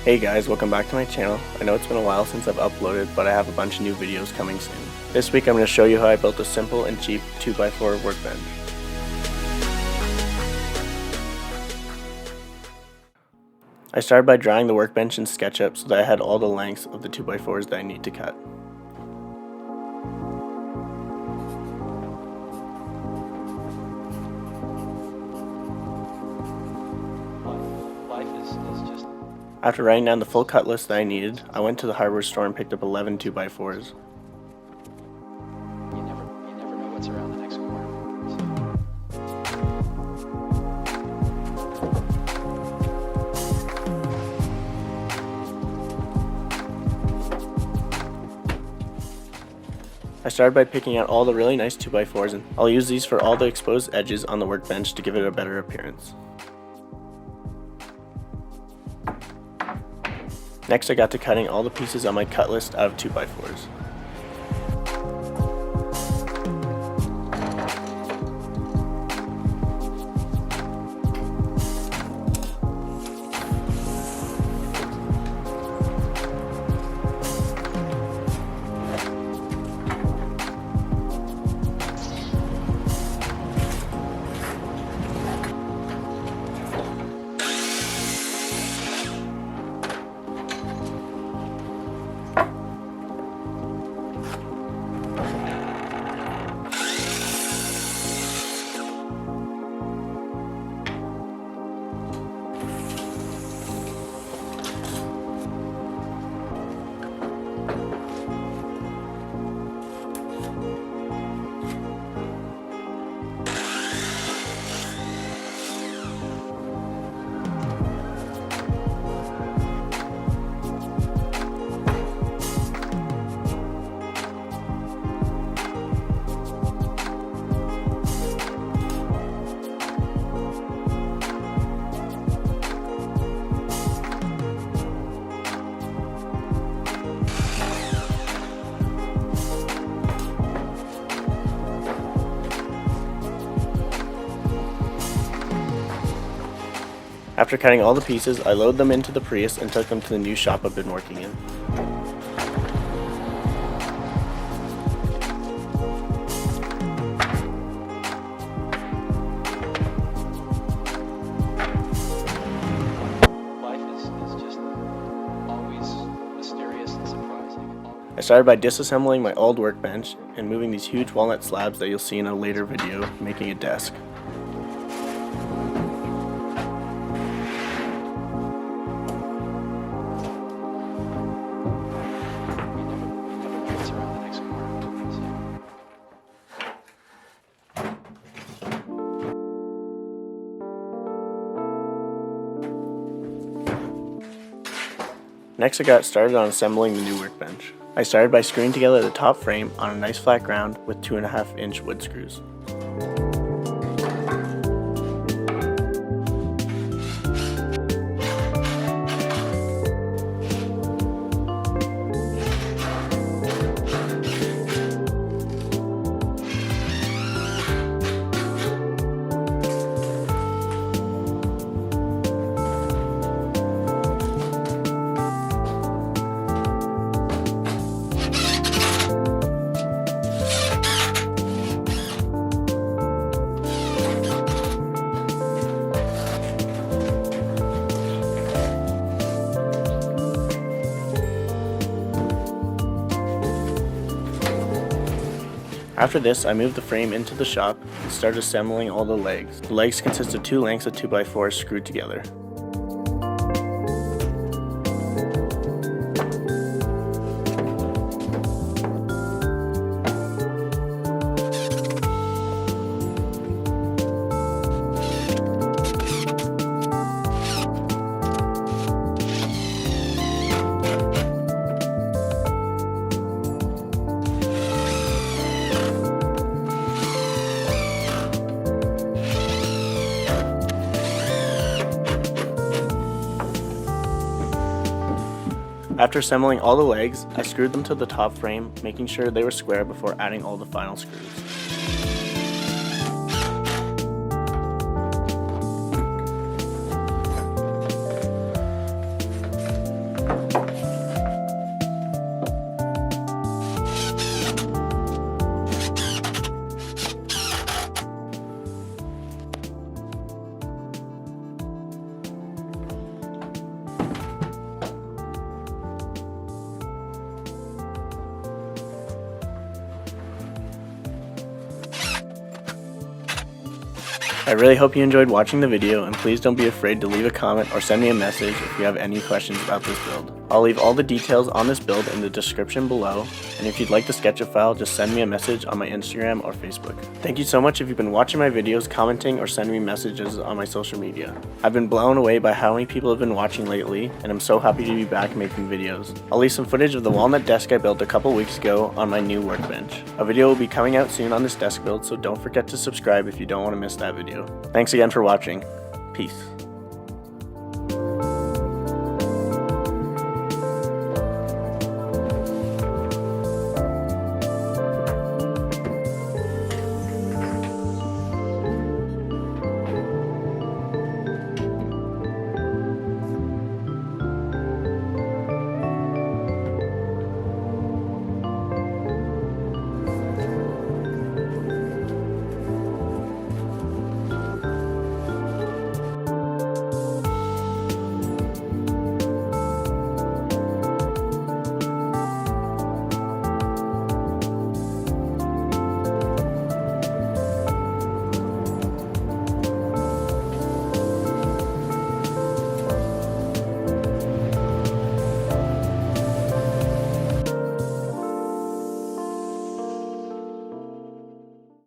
Hey guys, welcome back to my channel. I know it's been a while since I've uploaded, but I have a bunch of new videos coming soon. This week I'm going to show you how I built a simple and cheap 2x4 workbench. I started by drawing the workbench in SketchUp so that I had all the lengths of the 2x4s that I need to cut. After writing down the full cut list that I needed, I went to the hardware store and picked up 11 2x4s. You never know what's around the next corner. I started by picking out all the really nice 2x4s, and I'll use these for all the exposed edges on the workbench to give it a better appearance. Next I got to cutting all the pieces on my cut list out of 2x4s. After cutting all the pieces, I loaded them into the Prius and took them to the new shop I've been working in. Life is just always mysterious and surprising. I started by disassembling my old workbench and moving these huge walnut slabs that you'll see in a later video, making a desk. Next I got started on assembling the new workbench. I started by screwing together the top frame on a nice flat ground with 2.5-inch wood screws. After this, I moved the frame into the shop and started assembling all the legs. The legs consist of 2 lengths of 2x4 screwed together. After assembling all the legs, I screwed them to the top frame, making sure they were square before adding all the final screws. I really hope you enjoyed watching the video, and please don't be afraid to leave a comment or send me a message if you have any questions about this build. I'll leave all the details on this build in the description below, and if you'd like the SketchUp file, just send me a message on my Instagram or Facebook. Thank you so much if you've been watching my videos, commenting, or sending me messages on my social media. I've been blown away by how many people have been watching lately, and I'm so happy to be back making videos. I'll leave some footage of the walnut desk I built a couple weeks ago on my new workbench. A video will be coming out soon on this desk build, so don't forget to subscribe if you don't want to miss that video. Thanks again for watching. Peace.